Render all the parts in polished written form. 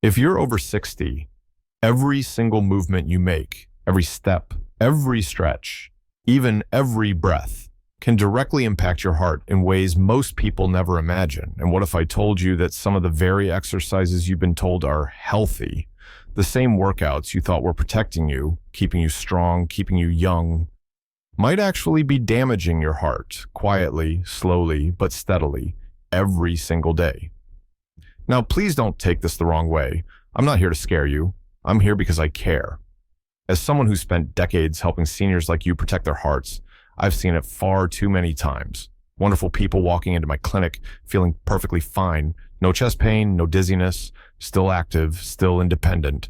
If you're over 60, every single movement you make, every step, every stretch, even every breath, can directly impact your heart in ways most people never imagine. And what if I told you that some of the very exercises you've been told are healthy, the same workouts you thought were protecting you, keeping you strong, keeping you young, might actually be damaging your heart quietly, slowly, but steadily every single day? Now, please don't take this the wrong way. I'm not here to scare you. I'm here because I care. As someone who spent decades helping seniors like you protect their hearts, I've seen it far too many times. Wonderful people walking into my clinic feeling perfectly fine, no chest pain, no dizziness, still active, still independent.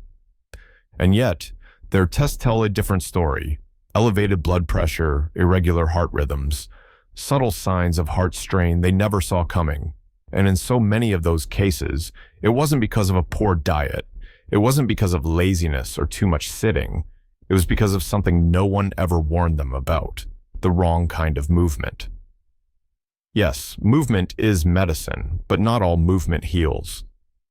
And yet, their tests tell a different story. Elevated blood pressure, irregular heart rhythms, subtle signs of heart strain they never saw coming. And in so many of those cases, it wasn't because of a poor diet. It wasn't because of laziness or too much sitting. It was because of something no one ever warned them about: the wrong kind of movement. Yes, movement is medicine, but not all movement heals.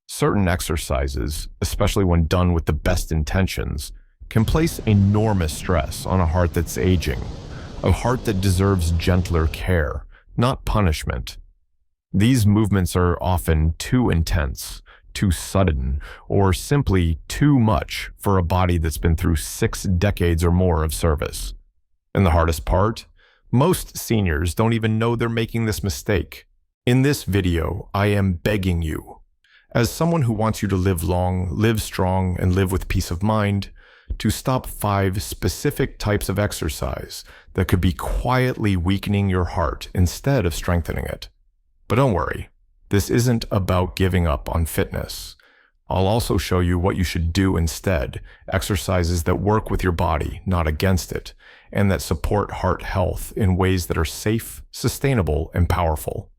Certain exercises, especially when done with the best intentions, can place enormous stress on a heart that's aging, a heart that deserves gentler care, not punishment. These movements are often too intense, too sudden, or simply too much for a body that's been through 6 decades or more of service. And the hardest part? Most seniors don't even know they're making this mistake. In this video, I am begging you, as someone who wants you to live long, live strong, and live with peace of mind, to stop 5 specific types of exercise that could be quietly weakening your heart instead of strengthening it. But don't worry, this isn't about giving up on fitness. I'll also show you what you should do instead, exercises that work with your body, not against it, and that support heart health in ways that are safe, sustainable, and powerful.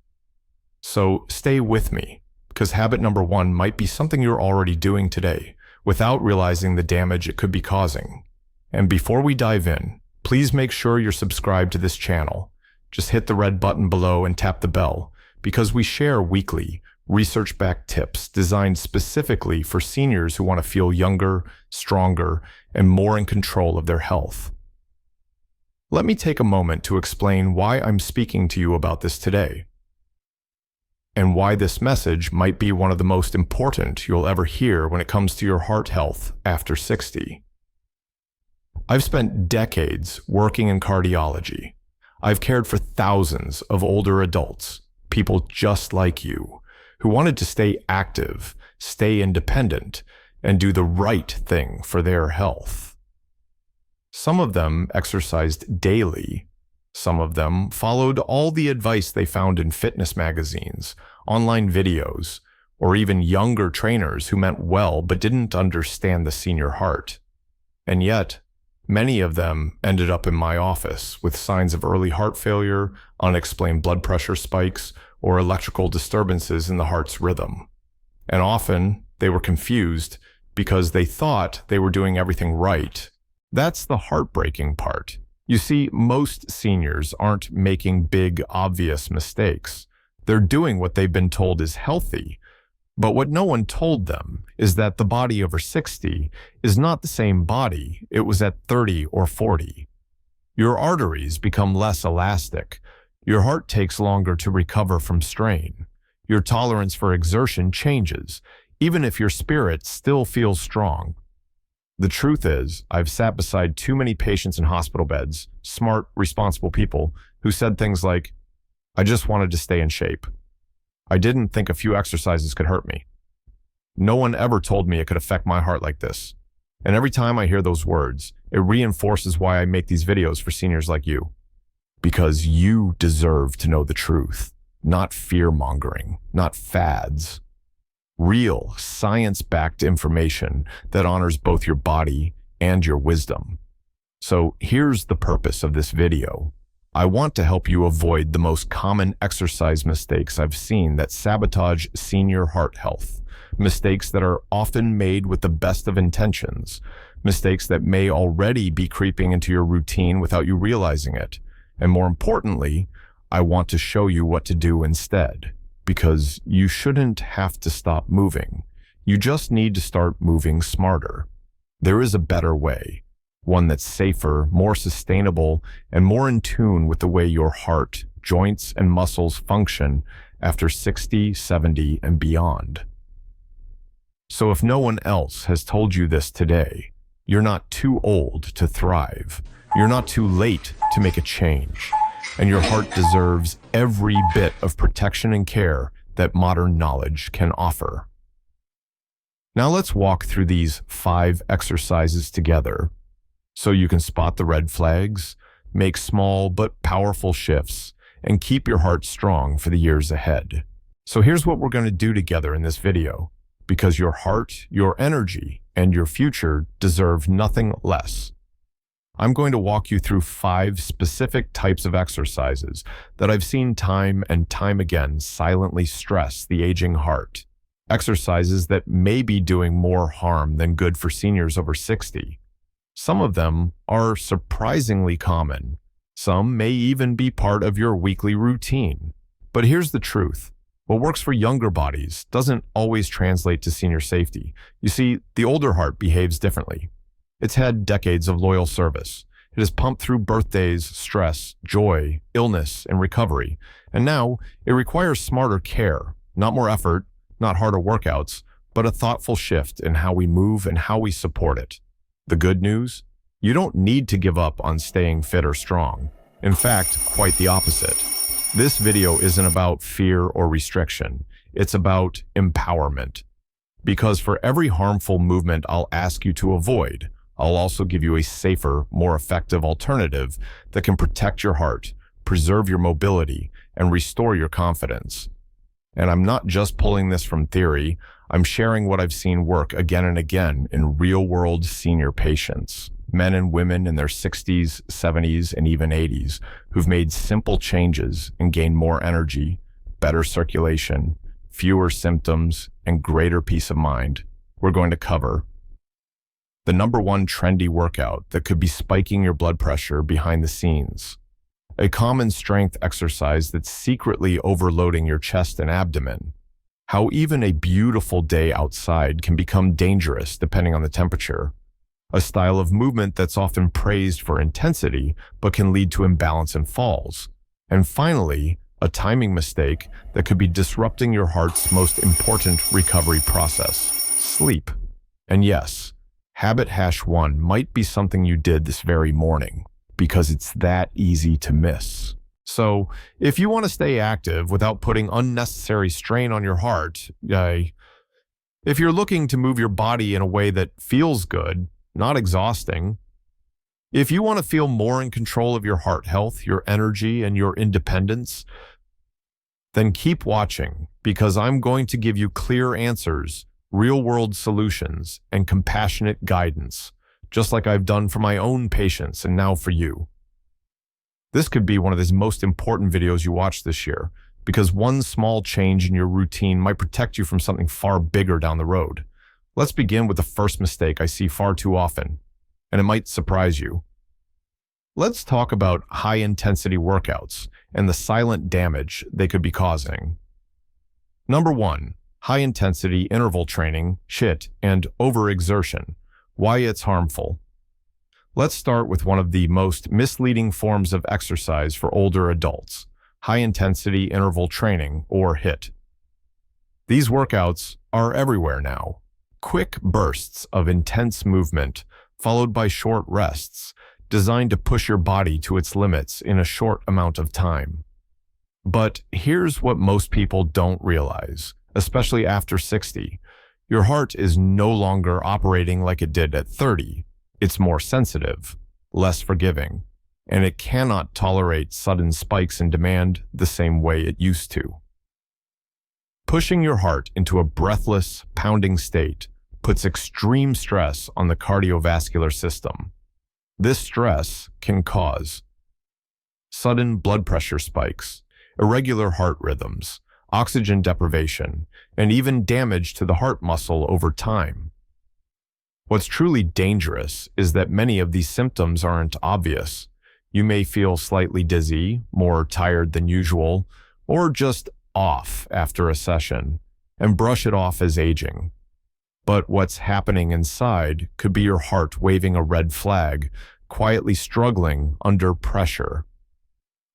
So stay with me, because habit number 1 might be something you're already doing today, without realizing the damage it could be causing. And before we dive in, please make sure you're subscribed to this channel. Just hit the red button below and tap the bell, because we share weekly, research-backed tips designed specifically for seniors who want to feel younger, stronger, and more in control of their health. Let me take a moment to explain why I'm speaking to you about this today, and why this message might be one of the most important you'll ever hear when it comes to your heart health after 60. I've spent decades working in cardiology. I've cared for thousands of older adults, people just like you, who wanted to stay active, stay independent, and do the right thing for their health. Some of them exercised daily. Some of them followed all the advice they found in fitness magazines, online videos, or even younger trainers who meant well but didn't understand the senior heart. And yet, many of them ended up in my office with signs of early heart failure, unexplained blood pressure spikes, or electrical disturbances in the heart's rhythm. And often, they were confused because they thought they were doing everything right. That's the heartbreaking part. You see, most seniors aren't making big, obvious mistakes. They're doing what they've been told is healthy. But what no one told them is that the body over 60 is not the same body it was at 30 or 40. Your arteries become less elastic. Your heart takes longer to recover from strain. Your tolerance for exertion changes, even if your spirit still feels strong. The truth is, I've sat beside too many patients in hospital beds, smart, responsible people, who said things like, "I just wanted to stay in shape. I didn't think a few exercises could hurt me. No one ever told me it could affect my heart like this." And every time I hear those words, it reinforces why I make these videos for seniors like you. Because you deserve to know the truth, not fear-mongering, not fads. Real, science-backed information that honors both your body and your wisdom. So here's the purpose of this video. I want to help you avoid the most common exercise mistakes I've seen that sabotage senior heart health. Mistakes that are often made with the best of intentions. Mistakes that may already be creeping into your routine without you realizing it. And more importantly, I want to show you what to do instead, because you shouldn't have to stop moving. You just need to start moving smarter. There is a better way, one that's safer, more sustainable, and more in tune with the way your heart, joints, and muscles function after 60, 70, and beyond. So if no one else has told you this today, you're not too old to thrive. You're not too late to make a change. And your heart deserves every bit of protection and care that modern knowledge can offer. Now let's walk through these 5 exercises together so you can spot the red flags, make small but powerful shifts, and keep your heart strong for the years ahead. So here's what we're going to do together in this video, because your heart, your energy, and your future deserve nothing less. I'm going to walk you through 5 specific types of exercises that I've seen time and time again silently stress the aging heart. Exercises that may be doing more harm than good for seniors over 60. Some of them are surprisingly common. Some may even be part of your weekly routine. But here's the truth. What works for younger bodies doesn't always translate to senior safety. You see, the older heart behaves differently. It's had decades of loyal service. It has pumped through birthdays, stress, joy, illness, and recovery. And now it requires smarter care, not more effort, not harder workouts, but a thoughtful shift in how we move and how we support it. The good news? You don't need to give up on staying fit or strong. In fact, quite the opposite. This video isn't about fear or restriction. It's about empowerment. Because for every harmful movement I'll ask you to avoid, I'll also give you a safer, more effective alternative that can protect your heart, preserve your mobility, and restore your confidence. And I'm not just pulling this from theory, I'm sharing what I've seen work again and again in real-world senior patients, men and women in their 60s, 70s, and even 80s, who've made simple changes and gained more energy, better circulation, fewer symptoms, and greater peace of mind. We're going to cover the #1 trendy workout that could be spiking your blood pressure behind the scenes, a common strength exercise that's secretly overloading your chest and abdomen, how even a beautiful day outside can become dangerous depending on the temperature, a style of movement that's often praised for intensity but can lead to imbalance and falls, and finally, a timing mistake that could be disrupting your heart's most important recovery process, sleep. And yes, habit #1 might be something you did this very morning, because it's that easy to miss. So, if you want to stay active without putting unnecessary strain on your heart, if you're looking to move your body in a way that feels good, not exhausting, if you want to feel more in control of your heart health, your energy, and your independence, then keep watching, because I'm going to give you clear answers, real-world solutions, and compassionate guidance, just like I've done for my own patients and now for you. This could be one of the most important videos you watch this year, because one small change in your routine might protect you from something far bigger down the road. Let's begin with the first mistake I see far too often, and it might surprise you. Let's talk about high-intensity workouts and the silent damage they could be causing. #1, high-intensity interval training, HIIT, and overexertion. Why it's harmful. Let's start with one of the most misleading forms of exercise for older adults, high-intensity interval training, or HIIT. These workouts are everywhere now. Quick bursts of intense movement, followed by short rests, designed to push your body to its limits in a short amount of time. But here's what most people don't realize, especially after 60. Your heart is no longer operating like it did at 30. It's more sensitive, less forgiving, and it cannot tolerate sudden spikes in demand the same way it used to. Pushing your heart into a breathless, pounding state puts extreme stress on the cardiovascular system. This stress can cause sudden blood pressure spikes, irregular heart rhythms, oxygen deprivation, and even damage to the heart muscle over time. What's truly dangerous is that many of these symptoms aren't obvious. You may feel slightly dizzy, more tired than usual, or just off after a session, and brush it off as aging. But what's happening inside could be your heart waving a red flag, quietly struggling under pressure.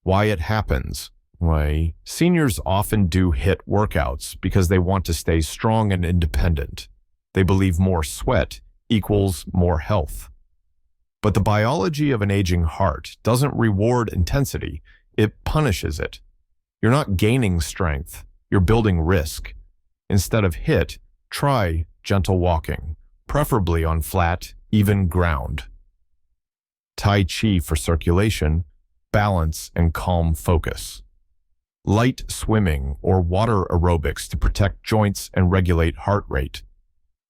Why it happens? Why, seniors often do HIIT workouts because they want to stay strong and independent. They believe more sweat equals more health. But the biology of an aging heart doesn't reward intensity, it punishes it. You're not gaining strength, you're building risk. Instead of HIIT, try gentle walking, preferably on flat, even ground. Tai Chi for circulation, balance, and calm focus. Light swimming or water aerobics to protect joints and regulate heart rate.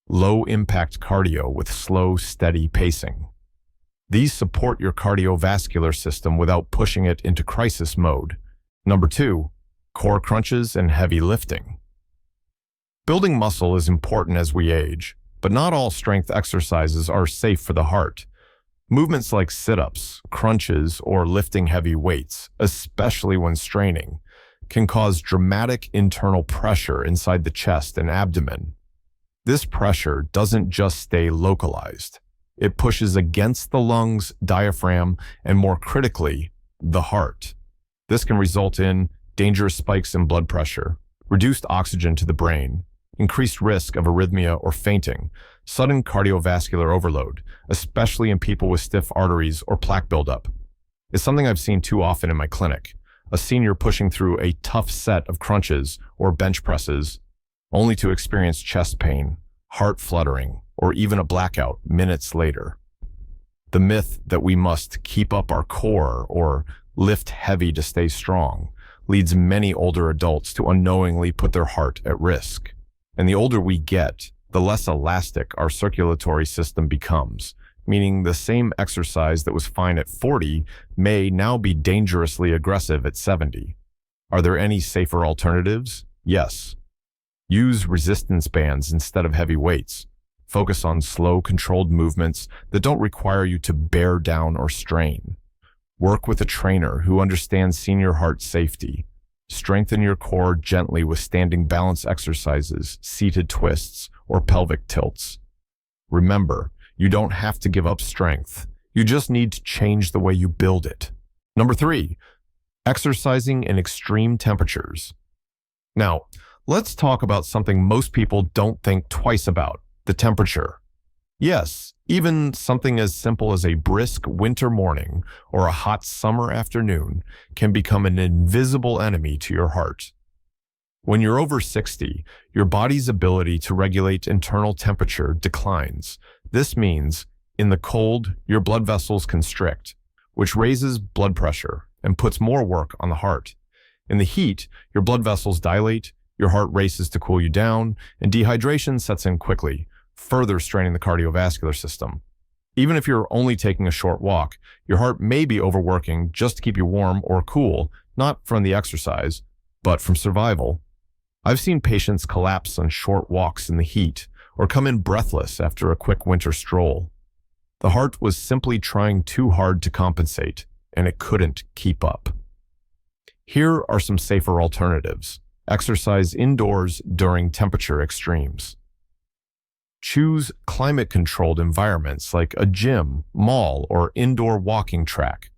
Low-impact cardio with slow, steady pacing. These support your cardiovascular system without pushing it into crisis mode. Number 2, core crunches and heavy lifting. Building muscle is important as we age, but not all strength exercises are safe for the heart. Movements like sit-ups, crunches, or lifting heavy weights, especially when straining, can cause dramatic internal pressure inside the chest and abdomen. This pressure doesn't just stay localized. It pushes against the lungs, diaphragm, and more critically, the heart. This can result in dangerous spikes in blood pressure, reduced oxygen to the brain, increased risk of arrhythmia or fainting, sudden cardiovascular overload, especially in people with stiff arteries or plaque buildup. It's something I've seen too often in my clinic. A senior pushing through a tough set of crunches or bench presses, only to experience chest pain, heart fluttering, or even a blackout minutes later. The myth that we must keep up our core or lift heavy to stay strong leads many older adults to unknowingly put their heart at risk. And the older we get, the less elastic our circulatory system becomes, meaning the same exercise that was fine at 40 may now be dangerously aggressive at 70. Are there any safer alternatives? Yes. Use resistance bands instead of heavy weights. Focus on slow, controlled movements that don't require you to bear down or strain. Work with a trainer who understands senior heart safety. Strengthen your core gently with standing balance exercises, seated twists, or pelvic tilts. Remember, you don't have to give up strength. You just need to change the way you build it. Number 3, exercising in extreme temperatures. Now, let's talk about something most people don't think twice about, the temperature. Yes, even something as simple as a brisk winter morning or a hot summer afternoon can become an invisible enemy to your heart. When you're over 60, your body's ability to regulate internal temperature declines. This means, in the cold, your blood vessels constrict, which raises blood pressure and puts more work on the heart. In the heat, your blood vessels dilate, your heart races to cool you down, and dehydration sets in quickly, further straining the cardiovascular system. Even if you're only taking a short walk, your heart may be overworking just to keep you warm or cool, not from the exercise, but from survival. I've seen patients collapse on short walks in the heat or come in breathless after a quick winter stroll. The heart was simply trying too hard to compensate, and it couldn't keep up. Here are some safer alternatives. Exercise indoors during temperature extremes. Choose climate-controlled environments like a gym, mall, or indoor walking track.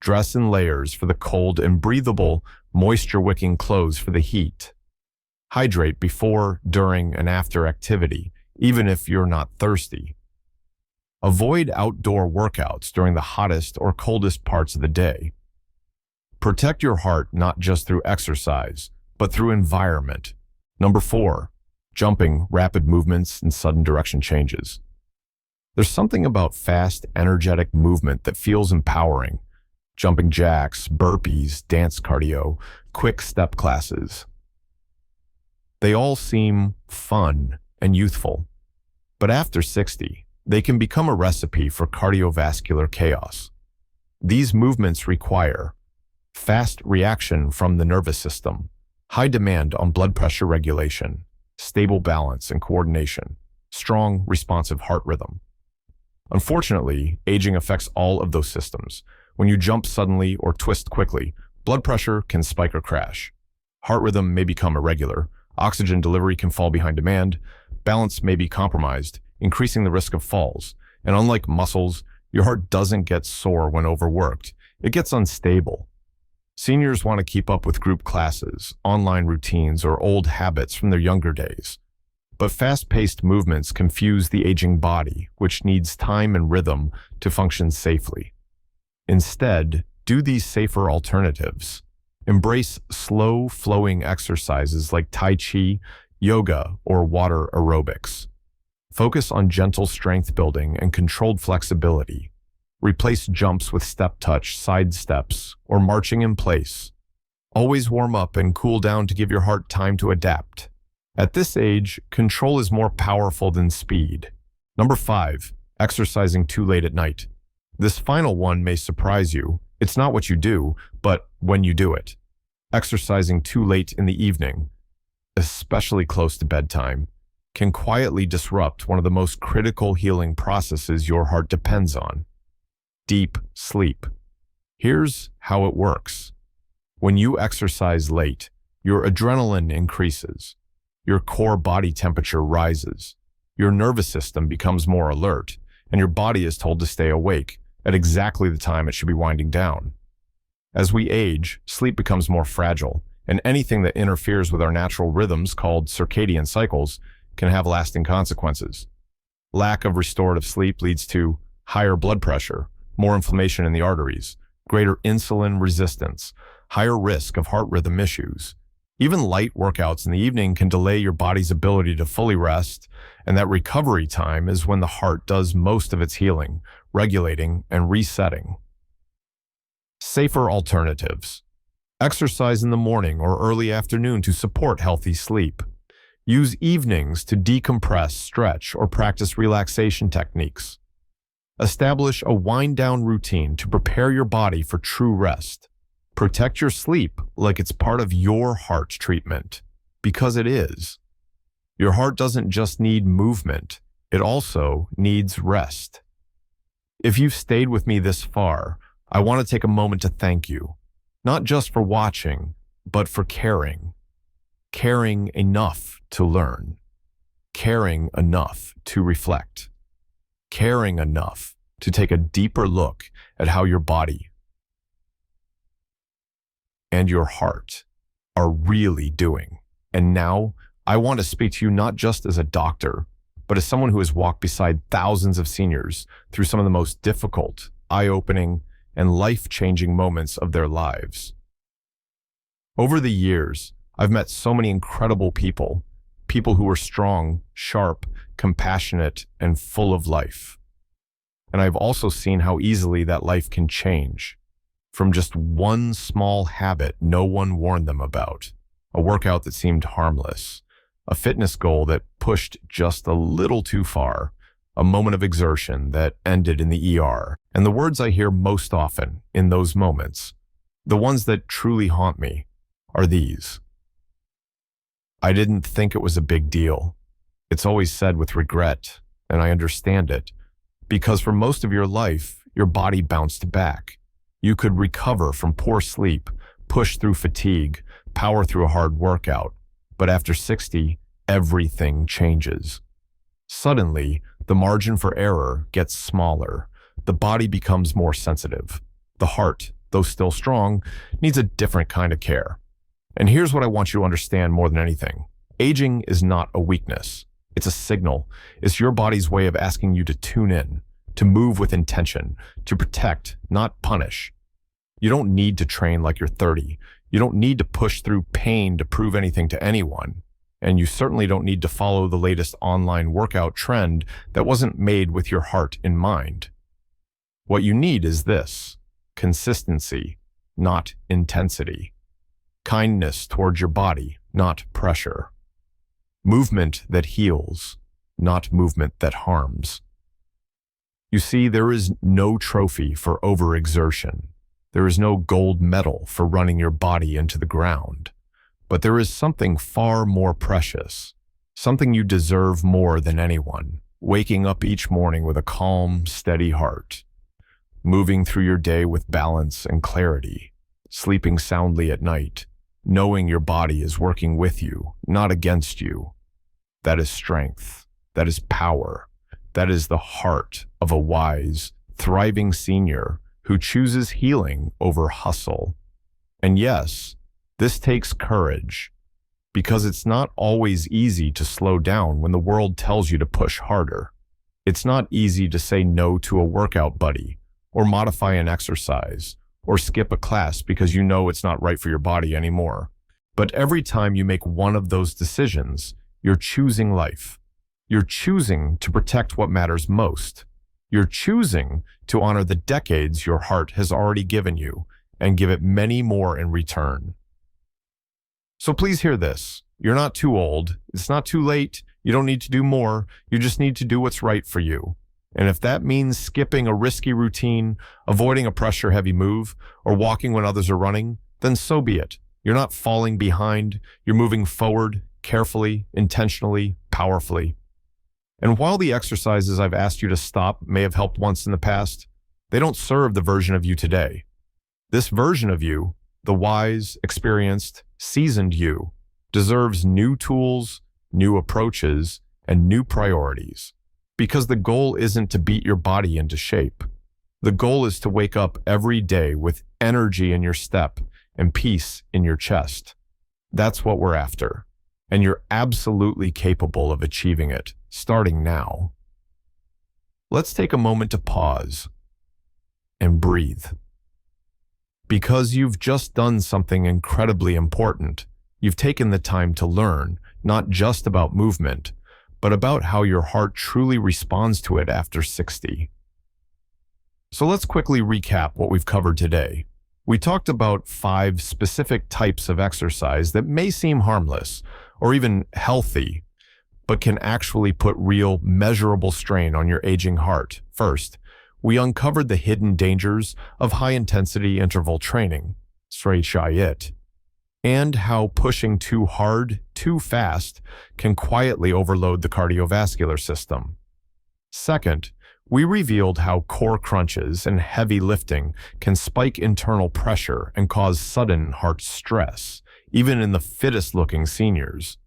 Dress in layers for the cold and breathable, moisture-wicking clothes for the heat. Hydrate before, during, and after activity, even if you're not thirsty. Avoid outdoor workouts during the hottest or coldest parts of the day. Protect your heart not just through exercise, but through environment. Number 4, jumping, rapid movements, and sudden direction changes. There's something about fast, energetic movement that feels empowering. Jumping jacks, burpees, dance cardio, quick step classes. They all seem fun and youthful, but after 60, they can become a recipe for cardiovascular chaos. These movements require fast reaction from the nervous system, high demand on blood pressure regulation, stable balance and coordination, strong, responsive heart rhythm. Unfortunately, aging affects all of those systems. When you jump suddenly or twist quickly, blood pressure can spike or crash. Heart rhythm may become irregular. Oxygen delivery can fall behind demand. balance may be compromised, increasing the risk of falls. And unlike muscles, your heart doesn't get sore when overworked. It gets unstable. Seniors want to keep up with group classes, online routines, or old habits from their younger days. But fast-paced movements confuse the aging body, which needs time and rhythm to function safely. Instead, do these safer alternatives. Embrace slow, flowing exercises like Tai Chi, yoga, or water aerobics. Focus on gentle strength building and controlled flexibility. Replace jumps with step touch, side steps, or marching in place. Always warm up and cool down to give your heart time to adapt. At this age, control is more powerful than speed. Number 5, exercising too late at night. This final one may surprise you. It's not what you do, but when you do it. Exercising too late in the evening, especially close to bedtime, can quietly disrupt one of the most critical healing processes your heart depends on: deep sleep. Here's how it works. When you exercise late, your adrenaline increases, your core body temperature rises, your nervous system becomes more alert, and your body is told to stay awake at exactly the time it should be winding down. As we age, sleep becomes more fragile, and anything that interferes with our natural rhythms, called circadian cycles, can have lasting consequences. Lack of restorative sleep leads to higher blood pressure, more inflammation in the arteries, greater insulin resistance, higher risk of heart rhythm issues. Even light workouts in the evening can delay your body's ability to fully rest, and that recovery time is when the heart does most of its healing, regulating, and resetting. Safer alternatives. Exercise in the morning or early afternoon to support healthy sleep. Use evenings to decompress, stretch, or practice relaxation techniques. Establish a wind-down routine to prepare your body for true rest. Protect your sleep like it's part of your heart treatment, because it is. Your heart doesn't just need movement, it also needs rest. If you've stayed with me this far, I want to take a moment to thank you, not just for watching, but for caring. Caring enough to learn. Caring enough to reflect. Caring enough to take a deeper look at how your body and your heart are really doing. And now, I want to speak to you not just as a doctor, but as someone who has walked beside thousands of seniors through some of the most difficult, eye-opening, and life-changing moments of their lives. Over the years, I've met so many incredible people who were strong, sharp, compassionate, and full of life. And I've also seen how easily that life can change from just one small habit no one warned them about, a workout that seemed harmless, a fitness goal that pushed just a little too far, a moment of exertion that ended in the ER. And the words I hear most often in those moments, the ones that truly haunt me, are these: I didn't think it was a big deal. It's always said with regret, and I understand it, because for most of your life, your body bounced back. You could recover from poor sleep, push through fatigue, power through a hard workout. But after 60, everything changes. Suddenly, the margin for error gets smaller. The body becomes more sensitive. The heart, though still strong, needs a different kind of care. And here's what I want you to understand more than anything. Aging is not a weakness. It's a signal. It's your body's way of asking you to tune in, to move with intention, to protect, not punish. You don't need to train like you're 30. You don't need to push through pain to prove anything to anyone. And you certainly don't need to follow the latest online workout trend that wasn't made with your heart in mind. What you need is this: consistency, not intensity. Kindness towards your body, not pressure. Movement that heals, not movement that harms. You see, there is no trophy for overexertion. There is no gold medal for running your body into the ground. But there is something far more precious, something you deserve more than anyone: waking up each morning with a calm, steady heart, moving through your day with balance and clarity, sleeping soundly at night, knowing your body is working with you, not against you. That is strength. That is power. That is the heart of a wise, thriving senior who chooses healing over hustle. And yes, this takes courage, because it's not always easy to slow down when the world tells you to push harder. It's not easy to say no to a workout buddy, or modify an exercise, or skip a class because you know it's not right for your body anymore. But every time you make one of those decisions, you're choosing life. You're choosing to protect what matters most. You're choosing to honor the decades your heart has already given you and give it many more in return. So please hear this. You're not too old. It's not too late. You don't need to do more. You just need to do what's right for you. And if that means skipping a risky routine, avoiding a pressure-heavy move, or walking when others are running, then so be it. You're not falling behind. You're moving forward, carefully, intentionally, powerfully. And while the exercises I've asked you to stop may have helped once in the past, they don't serve the version of you today. This version of you, the wise, experienced, seasoned you, deserves new tools, new approaches, and new priorities. Because the goal isn't to beat your body into shape. The goal is to wake up every day with energy in your step and peace in your chest. That's what we're after. And you're absolutely capable of achieving it, starting now. Let's take a moment to pause and breathe. Because you've just done something incredibly important. You've taken the time to learn, not just about movement, but about how your heart truly responds to it after 60. So let's quickly recap what we've covered today. We talked about 5 specific types of exercise that may seem harmless or even healthy, but can actually put real, measurable strain on your aging heart. First, we uncovered the hidden dangers of high-intensity interval training, and how pushing too hard, too fast, can quietly overload the cardiovascular system. Second, we revealed how core crunches and heavy lifting can spike internal pressure and cause sudden heart stress, even in the fittest-looking seniors.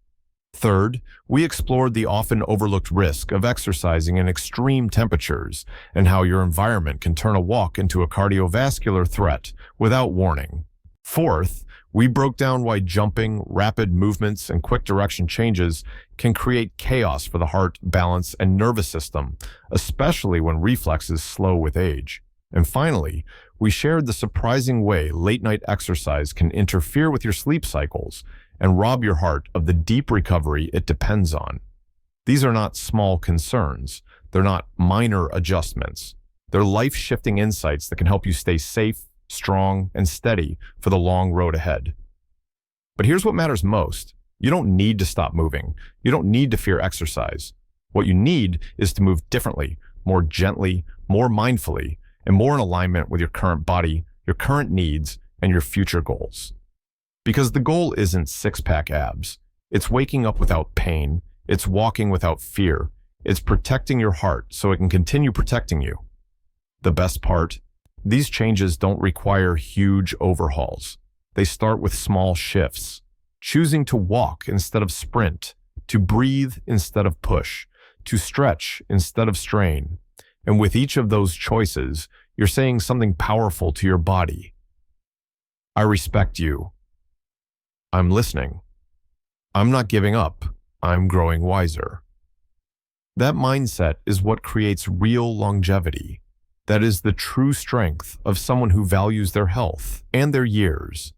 Third, we explored the often overlooked risk of exercising in extreme temperatures and how your environment can turn a walk into a cardiovascular threat without warning. Fourth, we broke down why jumping, rapid movements, and quick direction changes can create chaos for the heart, balance, and nervous system, especially when reflexes slow with age. And finally, we shared the surprising way late-night exercise can interfere with your sleep cycles and rob your heart of the deep recovery it depends on. These are not small concerns. They're not minor adjustments. They're life-shifting insights that can help you stay safe, strong, and steady for the long road ahead. But here's what matters most. You don't need to stop moving. You don't need to fear exercise. What you need is to move differently, more gently, more mindfully, and more in alignment with your current body, your current needs, and your future goals. Because the goal isn't six-pack abs. It's waking up without pain. It's walking without fear. It's protecting your heart so it can continue protecting you. The best part? These changes don't require huge overhauls. They start with small shifts, choosing to walk instead of sprint, to breathe instead of push, to stretch instead of strain. And with each of those choices, you're saying something powerful to your body. I respect you. I'm listening. I'm not giving up. I'm growing wiser. That mindset is what creates real longevity. That is the true strength of someone who values their health and their years.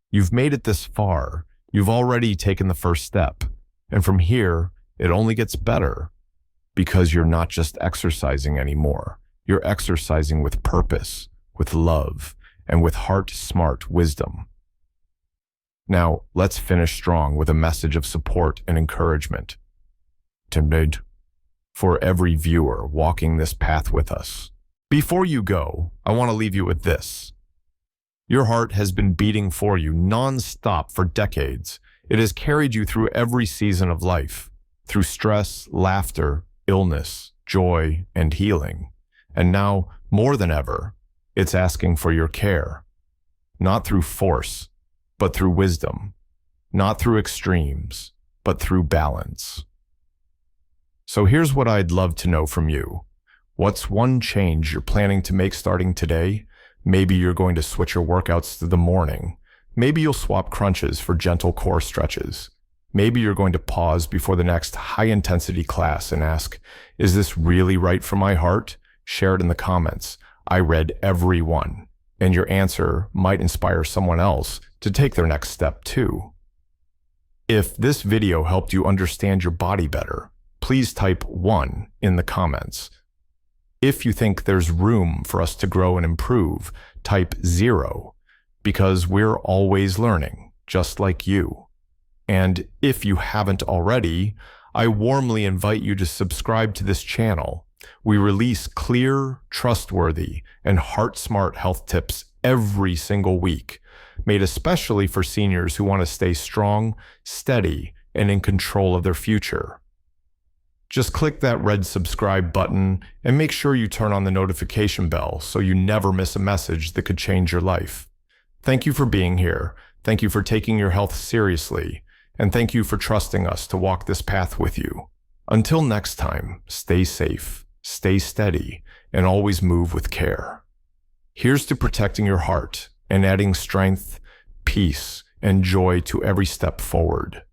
You've made it this far. You've already taken the first step. And from here, it only gets better. Because you're not just exercising anymore. You're exercising with purpose, with love, and with heart-smart wisdom. Now, let's finish strong with a message of support and encouragement. For every viewer walking this path with us. Before you go, I want to leave you with this. Your heart has been beating for you non-stop for decades. It has carried you through every season of life, through stress, laughter, illness, joy, and healing. And now, more than ever, it's asking for your care. Not through force, but through wisdom. Not through extremes, but through balance. So here's what I'd love to know from you. What's one change you're planning to make starting today? Maybe you're going to switch your workouts to the morning. Maybe you'll swap crunches for gentle core stretches. Maybe you're going to pause before the next high-intensity class and ask, is this really right for my heart? Share it in the comments. I read every one. And your answer might inspire someone else to take their next step too. If this video helped you understand your body better, please type 1 in the comments. If you think there's room for us to grow and improve, type 0, because we're always learning, just like you. And if you haven't already, I warmly invite you to subscribe to this channel. We release clear, trustworthy, and heart-smart health tips every single week, made especially for seniors who want to stay strong, steady, and in control of their future. Just click that red subscribe button and make sure you turn on the notification bell so you never miss a message that could change your life. Thank you for being here. Thank you for taking your health seriously. And thank you for trusting us to walk this path with you. Until next time, stay safe, stay steady, and always move with care. Here's to protecting your heart and adding strength, peace, and joy to every step forward.